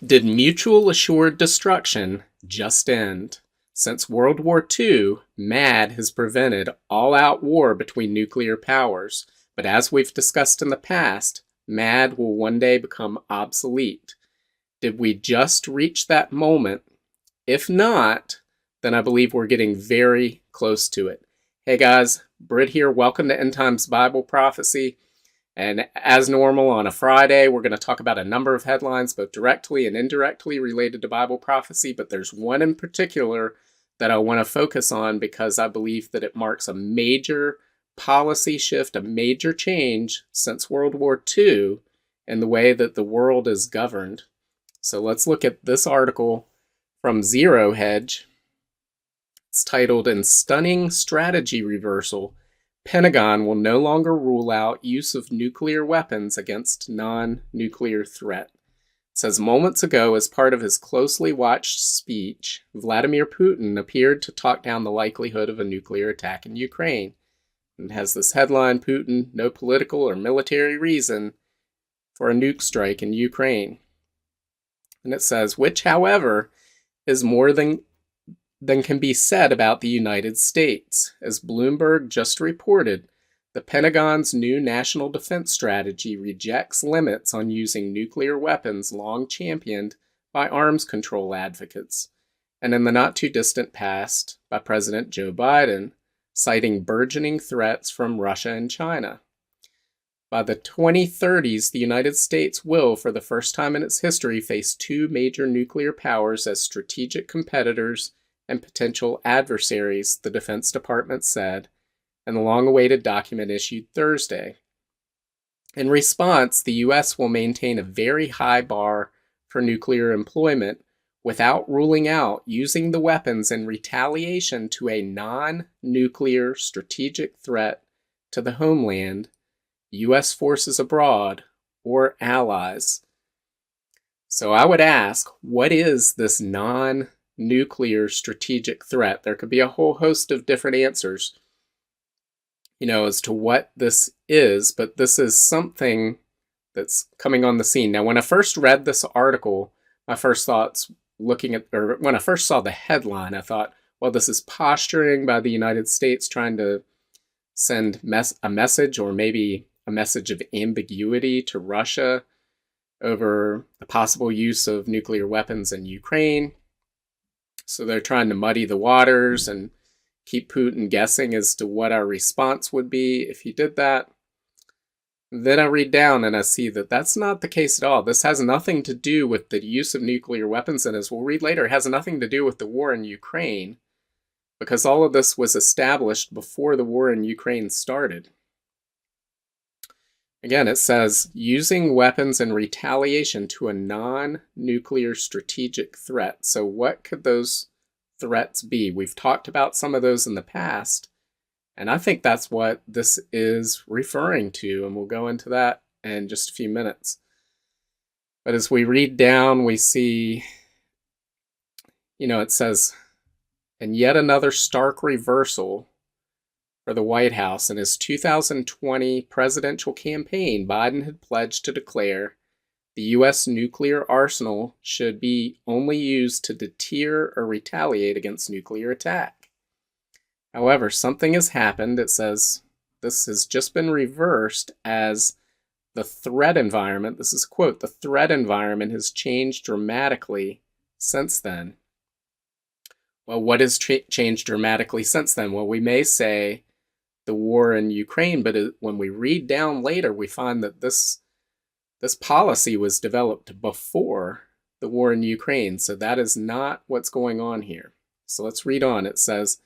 Did mutual assured destruction just end? Since World War II, MAD has prevented all-out war between nuclear powers, but as we've discussed in the past, MAD will one day become obsolete. Did we just reach that moment? If not, then I believe we're getting very close to it. Hey guys, Britt here. Welcome to End Times Bible Prophecy. And as normal, on a Friday, we're going to talk about a number of headlines, both directly and indirectly related to Bible prophecy, but there's one in particular that I want to focus on because I believe that it marks a major policy shift, a major change since World War II in the way that the world is governed. So let's look at this article from Zero Hedge. It's titled, "In Stunning Strategy Reversal, Pentagon will no longer rule out use of nuclear weapons against non-nuclear threat." It says, moments ago, as part of his closely watched speech, Vladimir Putin appeared to talk down the likelihood of a nuclear attack in Ukraine. And it has this headline, Putin, no political or military reason for a nuke strike in Ukraine. And it says, which, however, is more than can be said about the United States. As Bloomberg just reported, the Pentagon's new national defense strategy rejects limits on using nuclear weapons long championed by arms control advocates, and in the not-too-distant past by President Joe Biden, citing burgeoning threats from Russia and China. By the 2030s, the United States will, for the first time in its history, face two major nuclear powers as strategic competitors and potential adversaries, the Defense Department said, in the long-awaited document issued Thursday. In response, the U.S. will maintain a very high bar for nuclear employment without ruling out using the weapons in retaliation to a non-nuclear strategic threat to the homeland, U.S. forces abroad, or allies. So I would ask, what is this non-nuclear strategic threat? There could be a whole host of different answers, as to what this is, but this is something that's coming on the scene. Now, when I first read this article, my first thoughts when I first saw the headline, I thought, well, this is posturing by the United States trying to send a message, or maybe a message of ambiguity to Russia over the possible use of nuclear weapons in Ukraine. So they're trying to muddy the waters and keep Putin guessing as to what our response would be if he did that. Then I read down and I see that that's not the case at all. This has nothing to do with the use of nuclear weapons, and as we'll read later, it has nothing to do with the war in Ukraine, because all of this was established before the war in Ukraine started. Again, it says, using weapons in retaliation to a non-nuclear strategic threat. So what could those threats be? We've talked about some of those in the past, and I think that's what this is referring to, and we'll go into that in just a few minutes. But as we read down, we see, it says, and yet another stark reversal for the White House. In his 2020 presidential campaign, Biden had pledged to declare the U.S. nuclear arsenal should be only used to deter or retaliate against nuclear attack. However, something has happened. It says this has just been reversed as the threat environment, this is a quote, the threat environment has changed dramatically since then. Well, what has changed dramatically since then? Well, we may say the war in Ukraine, but when we read down later, we find that this policy was developed before the war in Ukraine. So that is not what's going on here. So let's read on. It says,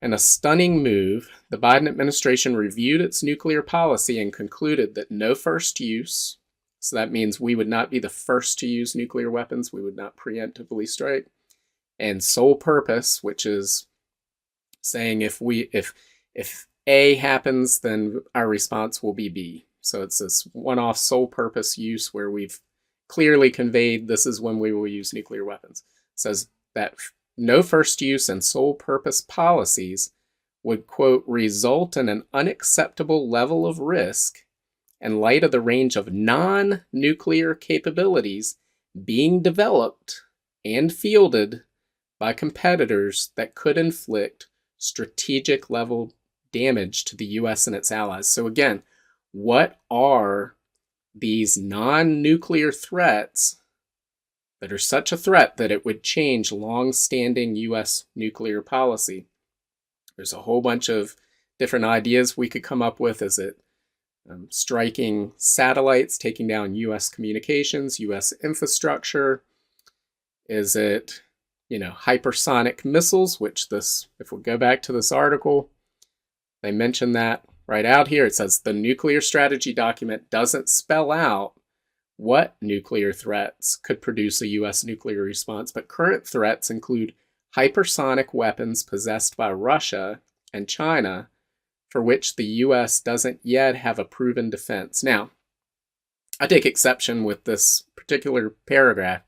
in a stunning move, the Biden administration reviewed its nuclear policy and concluded that no first use, so that means we would not be the first to use nuclear weapons, we would not preemptively strike, and sole purpose, which is saying if A happens, then our response will be B. So it's this one-off sole purpose use where we've clearly conveyed this is when we will use nuclear weapons. It says that no first use and sole purpose policies would, quote, result in an unacceptable level of risk in light of the range of non-nuclear capabilities being developed and fielded by competitors that could inflict strategic level damage to the US and its allies. So again, what are these non-nuclear threats that are such a threat that it would change long-standing US nuclear policy? There's a whole bunch of different ideas we could come up with. Is it striking satellites, taking down US communications, US infrastructure? Is it, hypersonic missiles, which if we go back to this article, they mention that right out here. It says the nuclear strategy document doesn't spell out what nuclear threats could produce a US nuclear response, but current threats include hypersonic weapons possessed by Russia and China, for which the US doesn't yet have a proven defense. Now, I take exception with this particular paragraph.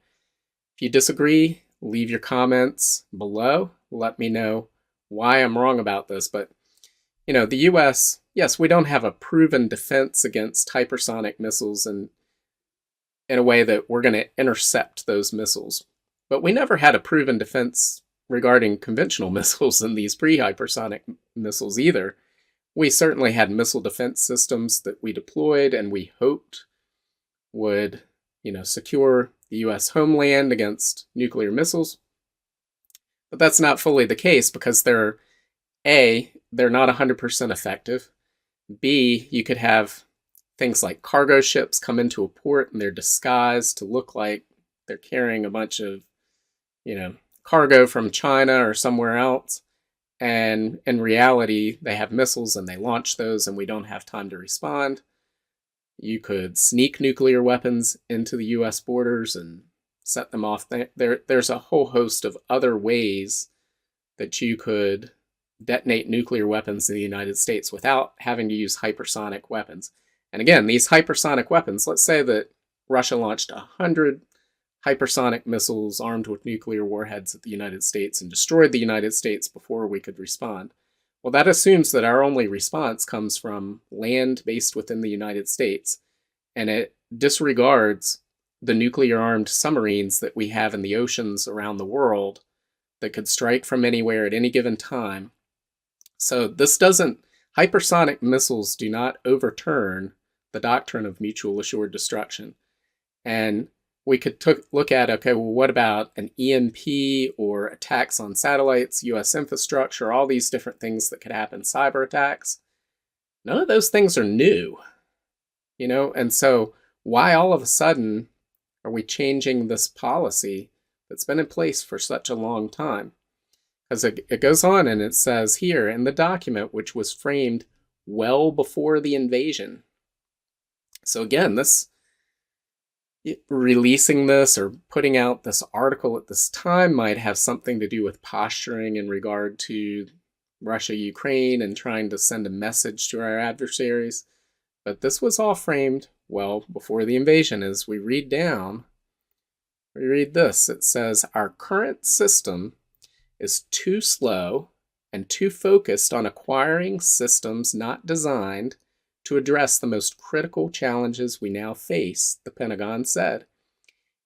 If you disagree, leave your comments below. Let me know why I'm wrong about this. But, the US, yes, we don't have a proven defense against hypersonic missiles and in a way that we're going to intercept those missiles. But we never had a proven defense regarding conventional missiles and these pre-hypersonic missiles either. We certainly had missile defense systems that we deployed and we hoped would, secure the US homeland against nuclear missiles. But that's not fully the case because they're not 100% effective. B, you could have things like cargo ships come into a port and they're disguised to look like they're carrying a bunch of, cargo from China or somewhere else. And in reality, they have missiles and they launch those and we don't have time to respond. You could sneak nuclear weapons into the US borders and set them off. There's a whole host of other ways that you could detonate nuclear weapons in the United States without having to use hypersonic weapons. And again, these hypersonic weapons, let's say that Russia launched 100 hypersonic missiles armed with nuclear warheads at the United States and destroyed the United States before we could respond. Well, that assumes that our only response comes from land based within the United States, and it disregards the nuclear-armed submarines that we have in the oceans around the world that could strike from anywhere at any given time. So hypersonic missiles do not overturn the doctrine of mutual assured destruction. And we could look at, okay, well, what about an EMP or attacks on satellites, US infrastructure, all these different things that could happen, cyber attacks? None of those things are new, and so why all of a sudden are we changing this policy that's been in place for such a long time? Because it goes on and it says here in the document, which was framed well before the invasion. So again, releasing this or putting out this article at this time might have something to do with posturing in regard to Russia, Ukraine, and trying to send a message to our adversaries. But this was all framed well before the invasion. As we read down, we read this. It says, our current system is too slow and too focused on acquiring systems not designed to address the most critical challenges we now face, the Pentagon said.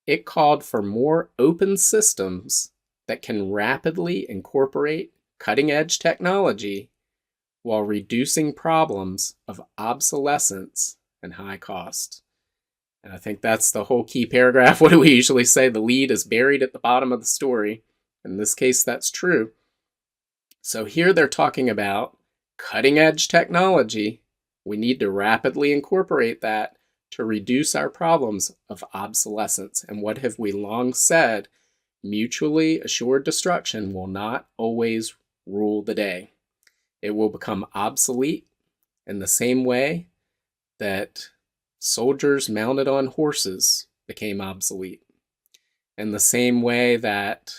It called for more open systems that can rapidly incorporate cutting-edge technology while reducing problems of obsolescence and high cost. And I think that's the whole key paragraph. What do we usually say? The lead is buried at the bottom of the story. In this case, that's true. So here they're talking about cutting-edge technology. We need to rapidly incorporate that to reduce our problems of obsolescence. And what have we long said? Mutually assured destruction will not always rule the day. It will become obsolete in the same way that soldiers mounted on horses became obsolete. In the same way that,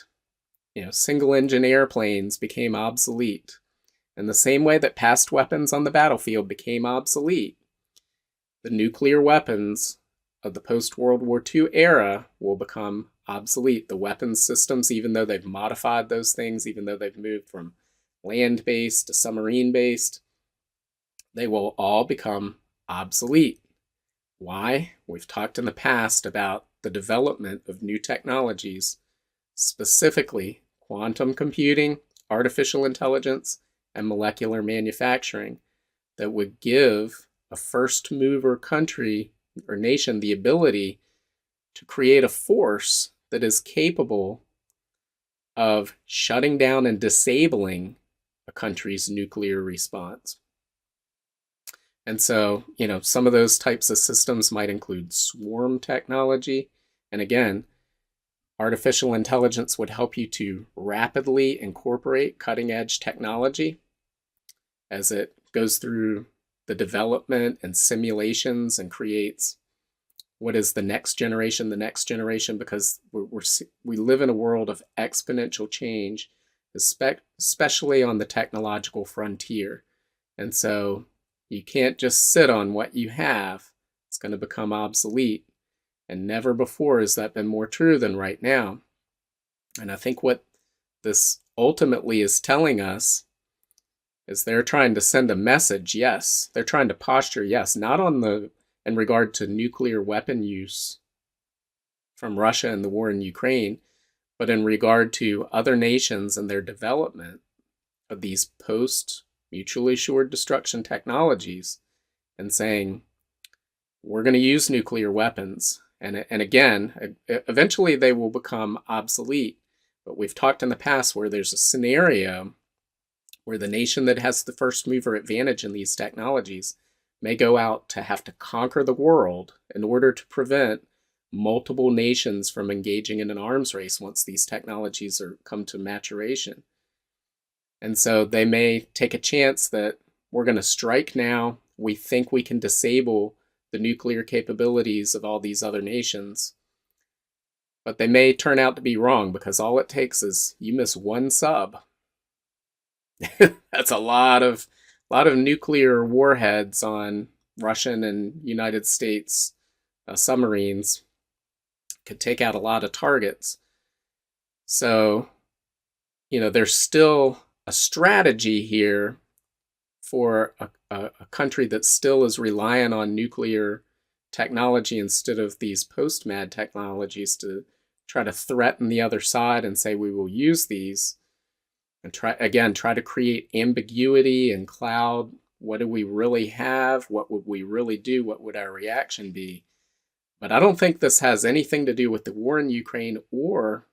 single-engine airplanes became obsolete. In the same way that past weapons on the battlefield became obsolete, the nuclear weapons of the post-World War II era will become obsolete. The weapons systems, even though they've modified those things, even though they've moved from land-based to submarine-based, they will all become obsolete. Why? We've talked in the past about the development of new technologies, specifically quantum computing, artificial intelligence, and molecular manufacturing, that would give a first mover country or nation the ability to create a force that is capable of shutting down and disabling a country's nuclear response. And so, some of those types of systems might include swarm technology. And again, artificial intelligence would help you to rapidly incorporate cutting edge technology as it goes through the development and simulations and creates what is the next generation, because we live in a world of exponential change, especially on the technological frontier. And so you can't just sit on what you have. It's going to become obsolete. And never before has that been more true than right now. And I think what this ultimately is telling us is they're trying to send a message, yes. They're trying to posture, yes, not in regard to nuclear weapon use from Russia and the war in Ukraine, but in regard to other nations and their development of these post-mutually assured destruction technologies, and saying, we're going to use nuclear weapons. And again, eventually they will become obsolete. But we've talked in the past where there's a scenario where the nation that has the first mover advantage in these technologies may go out to have to conquer the world in order to prevent multiple nations from engaging in an arms race once these technologies come to maturation. And so they may take a chance that we're going to strike now. We think we can disable the nuclear capabilities of all these other nations. But they may turn out to be wrong, because all it takes is you miss one sub. That's a lot of nuclear warheads on Russian and United States submarines. Could take out a lot of targets. So, there's still a strategy here for a country that still is reliant on nuclear technology instead of these post-MAD technologies to try to threaten the other side and say we will use these, and try to create ambiguity and cloud. What do we really have? What would we really do? What would our reaction be? But I don't think this has anything to do with the war in Ukraine or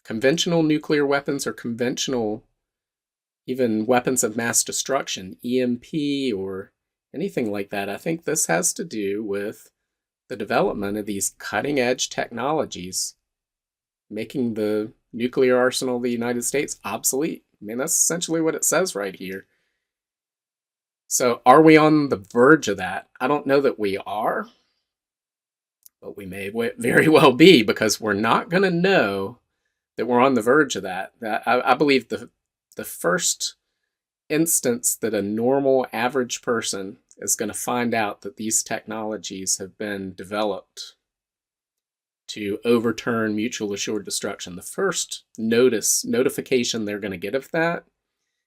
conventional nuclear weapons or conventional even weapons of mass destruction, EMP or anything like that. I think this has to do with the development of these cutting-edge technologies, making the nuclear arsenal of the United States obsolete. I mean, that's essentially what it says right here. So are we on the verge of that? I don't know that we are, but we may very well be, because we're not going to know that we're on the verge of that. I believe the first instance that a normal average person is going to find out that these technologies have been developed to overturn mutual assured destruction, the first notification they're going to get of that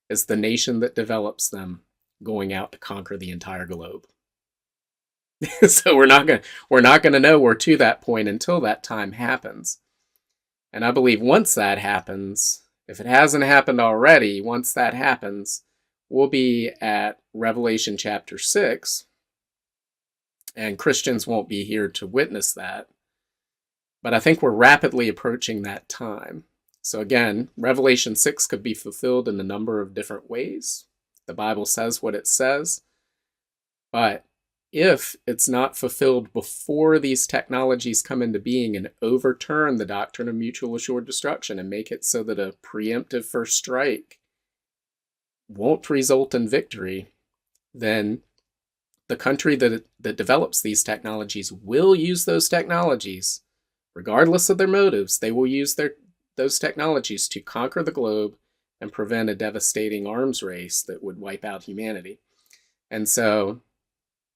is the nation that develops them going out to conquer the entire globe. So we're not going to know we're to that point until that time happens. And I believe once that happens, if it hasn't happened already, once that happens, we'll be at Revelation chapter 6, and Christians won't be here to witness that. But I think we're rapidly approaching that time. So again, Revelation 6 could be fulfilled in a number of different ways. The Bible says what it says. But if it's not fulfilled before these technologies come into being and overturn the doctrine of mutual assured destruction and make it so that a preemptive first strike won't result in victory, then the country that develops these technologies will use those technologies, regardless of their motives. They will use those technologies to conquer the globe and prevent a devastating arms race that would wipe out humanity. And so,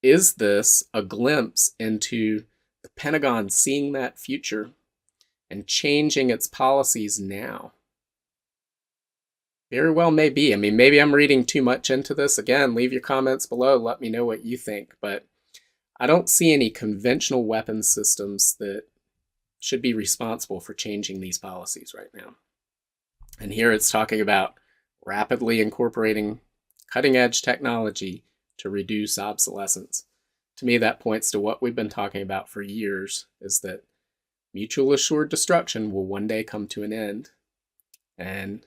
is this a glimpse into the Pentagon seeing that future and changing its policies now? Very well may be. I mean, maybe I'm reading too much into this. Again, leave your comments below. Let me know what you think. But I don't see any conventional weapons systems that should be responsible for changing these policies right now. And here it's talking about rapidly incorporating cutting-edge technology to reduce obsolescence. To me, that points to what we've been talking about for years, is that mutual assured destruction will one day come to an end. And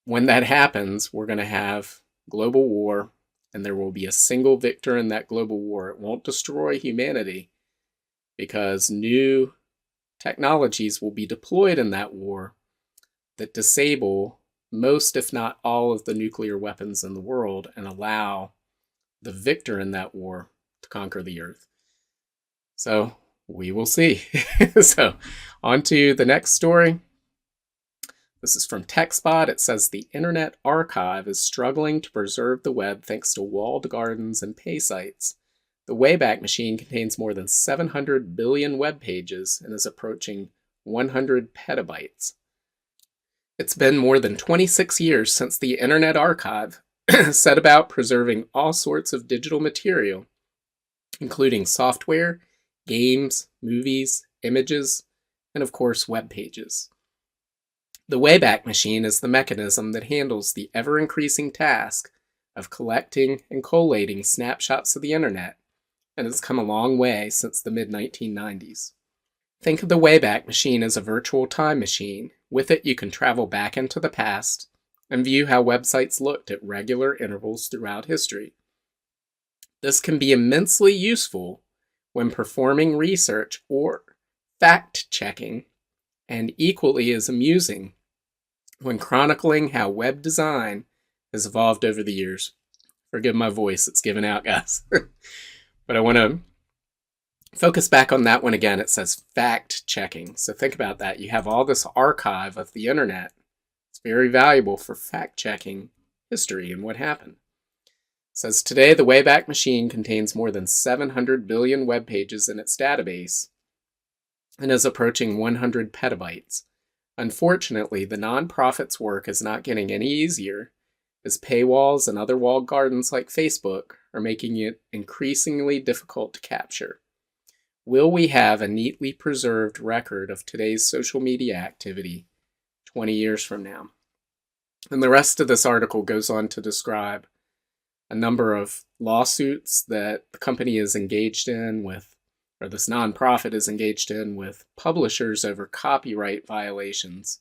when that happens, we're going to have global war, and there will be a single victor in that global war. It won't destroy humanity because new technologies will be deployed in that war that disable most, if not all, of the nuclear weapons in the world and allow the victor in that war to conquer the earth. So we will see. So on to the next story. This is from TechSpot. It says the Internet Archive is struggling to preserve the web thanks to walled gardens and pay sites. The Wayback Machine contains more than 700 billion web pages and is approaching 100 petabytes. It's been more than 26 years since the Internet Archive set about preserving all sorts of digital material, including software, games, movies, images, and of course web pages. The Wayback Machine is the mechanism that handles the ever-increasing task of collecting and collating snapshots of the Internet, and has come a long way since the mid-1990s. Think of the Wayback Machine as a virtual time machine. With it, you can travel back into the past and view how websites looked at regular intervals throughout history. This can be immensely useful when performing research or fact-checking, and equally as amusing when chronicling how web design has evolved over the years. Forgive my voice, it's giving out, guys. But I want to focus back on that one again. It says fact-checking. So think about that. You have all this archive of the Internet. It's very valuable for fact-checking history and what happened. It says today the Wayback Machine contains more than 700 billion web pages in its database and is approaching 100 petabytes. Unfortunately, the nonprofit's work is not getting any easier, as paywalls and other walled gardens like Facebook are making it increasingly difficult to capture. Will we have a neatly preserved record of today's social media activity 20 years from now? And the rest of this article goes on to describe a number of lawsuits that the company is engaged in with, or this nonprofit is engaged in with publishers over copyright violations.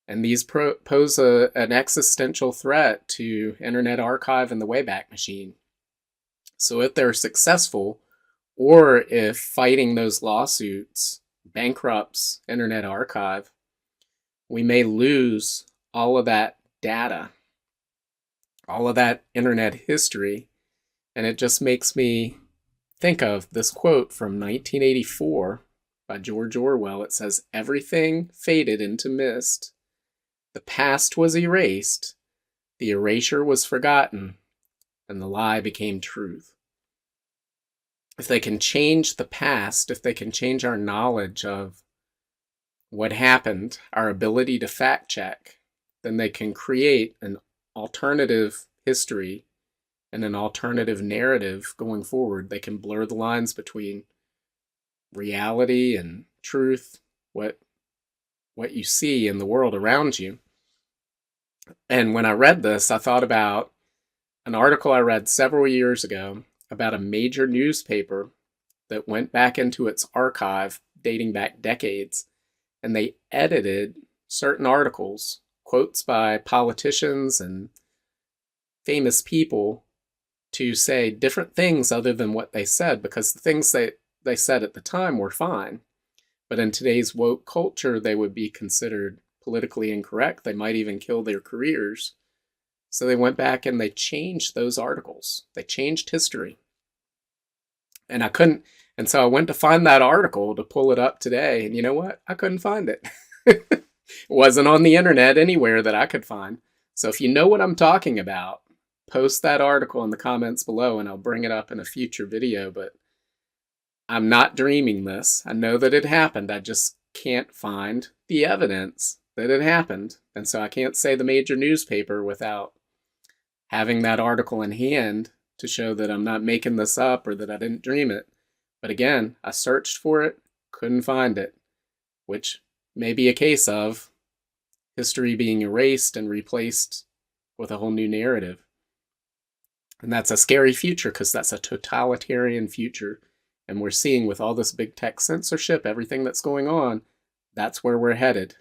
And these pose an existential threat to Internet Archive and the Wayback Machine. So if they're successful, or if fighting those lawsuits bankrupts Internet Archive, we may lose all of that data, all of that Internet history. And it just makes me think of this quote from 1984 by George Orwell. It says, "Everything faded into mist. The past was erased. The erasure was forgotten. And the lie became truth." If they can change the past, if they can change our knowledge of what happened, our ability to fact check, then they can create an alternative history and an alternative narrative going forward. They can blur the lines between reality and truth, what you see in the world around you. And when I read this, I thought about an article I read several years ago about a major newspaper that went back into its archive dating back decades, and they edited certain articles, quotes by politicians and famous people, to say different things other than what they said, because the things they said at the time were fine. But in today's woke culture, they would be considered politically incorrect. They might even kill their careers. So they went back and they changed those articles. They changed history. And so I went to find that article to pull it up today. And you know what? I couldn't find it. It wasn't on the internet anywhere that I could find. So if you know what I'm talking about, post that article in the comments below and I'll bring it up in a future video. But I'm not dreaming this. I know that it happened. I just can't find the evidence that it happened. And so I can't say the major newspaper without having that article in hand to show that I'm not making this up or that I didn't dream it. But again, I searched for it, couldn't find it, which may be a case of history being erased and replaced with a whole new narrative. And that's a scary future because that's a totalitarian future. And we're seeing with all this big tech censorship, everything that's going on, that's where we're headed.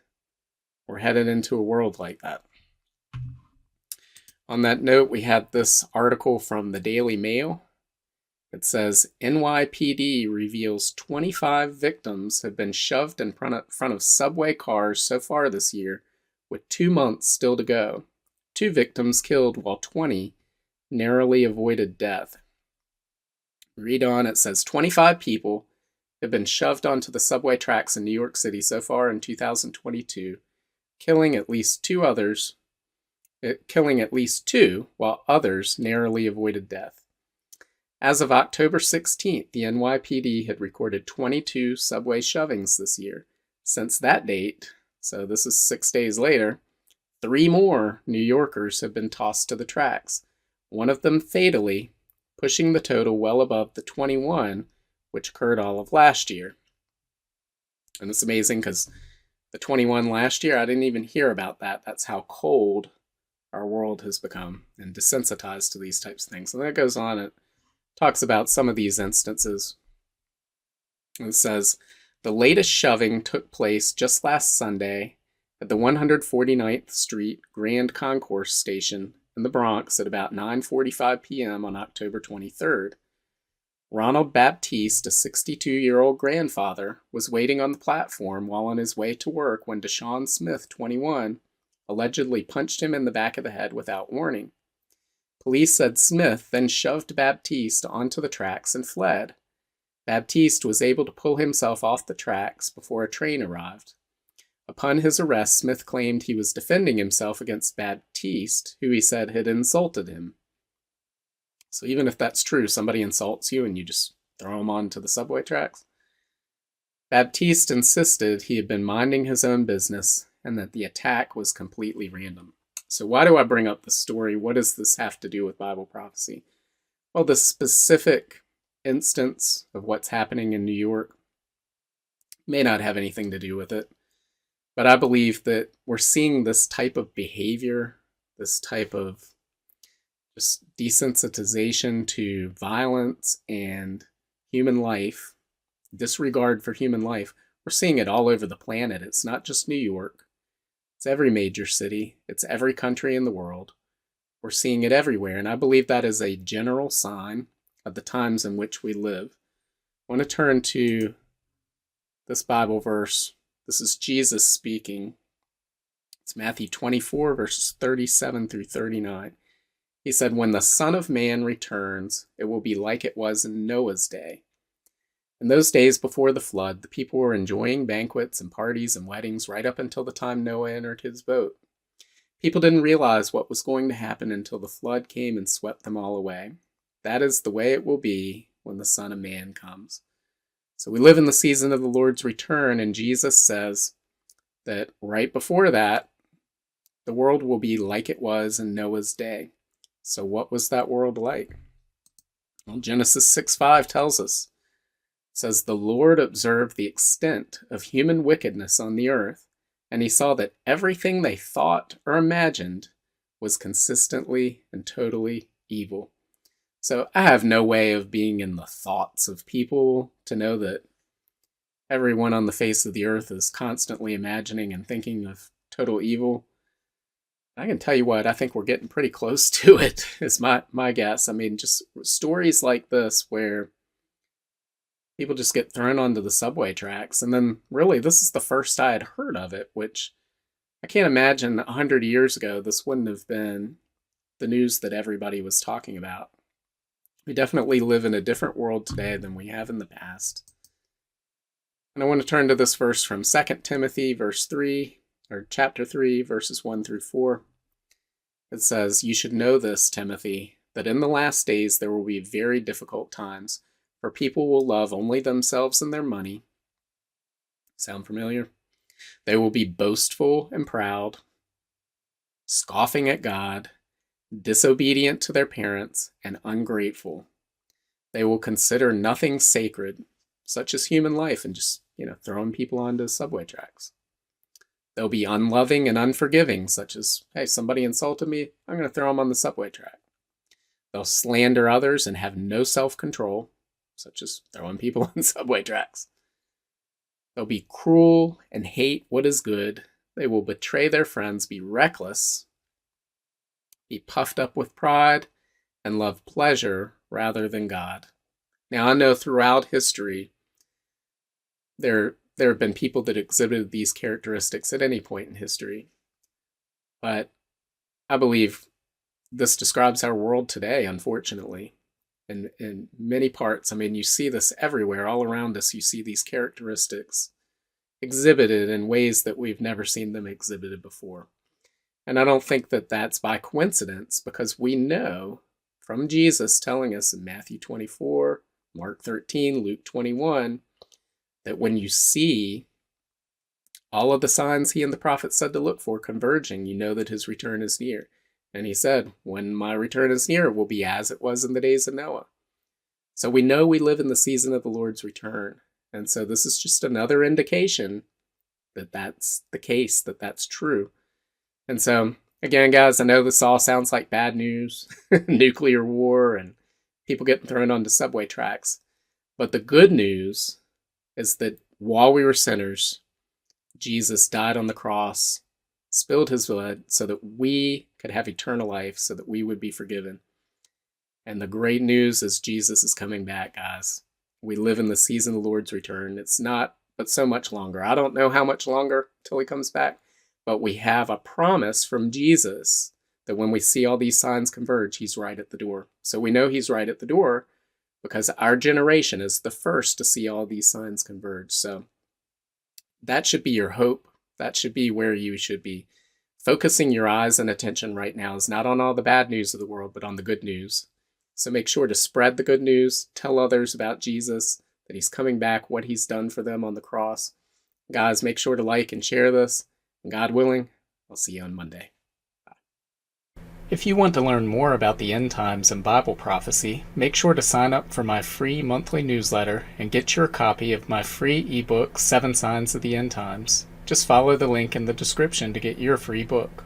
We're headed into a world like that. On that note, we had this article from the Daily Mail. It says, NYPD reveals 25 victims have been shoved in front of subway cars so far this year, with 2 months still to go. 2 victims killed while 20 narrowly avoided death. Read on, it says 25 people have been shoved onto the subway tracks in New York City so far in 2022, killing at least 2, while others narrowly avoided death. As of October 16th, the NYPD had recorded 22 subway shovings this year. Since that date, so this is 6 days later, 3 more New Yorkers have been tossed to the tracks, one of them fatally, pushing the total well above the 21, which occurred all of last year. And it's amazing because the 21 last year, I didn't even hear about that. That's how cold our world has become and desensitized to these types of things. And that goes on, it talks about some of these instances. It says, the latest shoving took place just last Sunday at the 149th Street Grand Concourse station in the Bronx at about 9:45 p.m. on October 23rd. Ronald Baptiste, a 62-year-old grandfather, was waiting on the platform while on his way to work when Deshaun Smith, 21, allegedly punched him in the back of the head without warning. Police said Smith then shoved Baptiste onto the tracks and fled. Baptiste was able to pull himself off the tracks before a train arrived. Upon his arrest, Smith claimed he was defending himself against Baptiste, who he said had insulted him. So even if that's true, somebody insults you and you just throw them onto the subway tracks. Baptiste insisted he had been minding his own business and that the attack was completely random. So why do I bring up this story? What does this have to do with Bible prophecy? Well, the specific instance of what's happening in New York may not have anything to do with it, but I believe that we're seeing this type of behavior, this type of just desensitization to violence and human life, disregard for human life. We're seeing it all over the planet. It's not just New York. It's every major city. It's every country in the world. We're seeing it everywhere, and I believe that is a general sign of the times in which we live. I want to turn to this Bible verse. This is Jesus speaking. It's Matthew 24, verses 37 through 39. He said, when the Son of Man returns, it will be like it was in Noah's day. In those days before the flood, the people were enjoying banquets and parties and weddings right up until the time Noah entered his boat. People didn't realize what was going to happen until the flood came and swept them all away. That is the way it will be when the Son of Man comes. So we live in the season of the Lord's return, and Jesus says that right before that, the world will be like it was in Noah's day. So what was that world like? Well, Genesis 6:5 tells us. It says, the Lord observed the extent of human wickedness on the earth, and he saw that everything they thought or imagined was consistently and totally evil. So I have no way of being in the thoughts of people to know that everyone on the face of the earth is constantly imagining and thinking of total evil. I can tell you what, I think we're getting pretty close to it, is my guess. I mean, just stories like this where people just get thrown onto the subway tracks. And then really, this is the first I had heard of it, which I can't imagine 100 years ago, this wouldn't have been the news that everybody was talking about. We definitely live in a different world today than we have in the past. And I want to turn to this verse from 2 Timothy chapter 3, verses 1 through 4. It says, you should know this, Timothy, that in the last days there will be very difficult times, for people will love only themselves and their money. Sound familiar? They will be boastful and proud, scoffing at God, disobedient to their parents, and ungrateful. They will consider nothing sacred, such as human life, and just, throwing people onto subway tracks. They'll be unloving and unforgiving, such as, hey, somebody insulted me, I'm going to throw them on the subway track. They'll slander others and have no self-control, such as throwing people on subway tracks. They'll be cruel and hate what is good. They will betray their friends, be reckless, be puffed up with pride, and love pleasure rather than God. Now, I know throughout history, there have been people that exhibited these characteristics at any point in history. But I believe this describes our world today, unfortunately. In many parts, you see this everywhere, all around us. You see these characteristics exhibited in ways that we've never seen them exhibited before. And I don't think that that's by coincidence, because we know from Jesus telling us in Matthew 24, Mark 13, Luke 21, that when you see all of the signs he and the prophets said to look for converging, you know that his return is near. And he said, when my return is near, it will be as it was in the days of Noah. So we know we live in the season of the Lord's return. And so this is just another indication that that's the case, that that's true. And so, again, guys, I know this all sounds like bad news, nuclear war, and people getting thrown onto subway tracks. But the good news is that while we were sinners, Jesus died on the cross, spilled his blood so that we could have eternal life, so that we would be forgiven. And the great news is Jesus is coming back, guys. We live in the season of the Lord's return. It's not but so much longer. I don't know how much longer till he comes back, but we have a promise from Jesus that when we see all these signs converge, he's right at the door. So we know he's right at the door because our generation is the first to see all these signs converge. So that should be your hope. That should be where you should be. Focusing your eyes and attention right now is not on all the bad news of the world, but on the good news. So make sure to spread the good news, tell others about Jesus, that he's coming back, what he's done for them on the cross. Guys, make sure to like and share this. And God willing, I'll see you on Monday. Bye. If you want to learn more about the end times and Bible prophecy, make sure to sign up for my free monthly newsletter and get your copy of my free ebook, 7 Signs of the End Times. Just follow the link in the description to get your free book.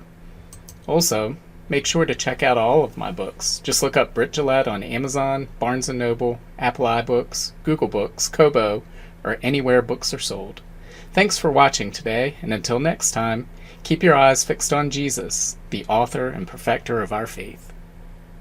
Also, make sure to check out all of my books. Just look up Britt on Amazon, Barnes & Noble, Apple iBooks, Google Books, Kobo, or anywhere books are sold. Thanks for watching today, and until next time, keep your eyes fixed on Jesus, the author and perfecter of our faith.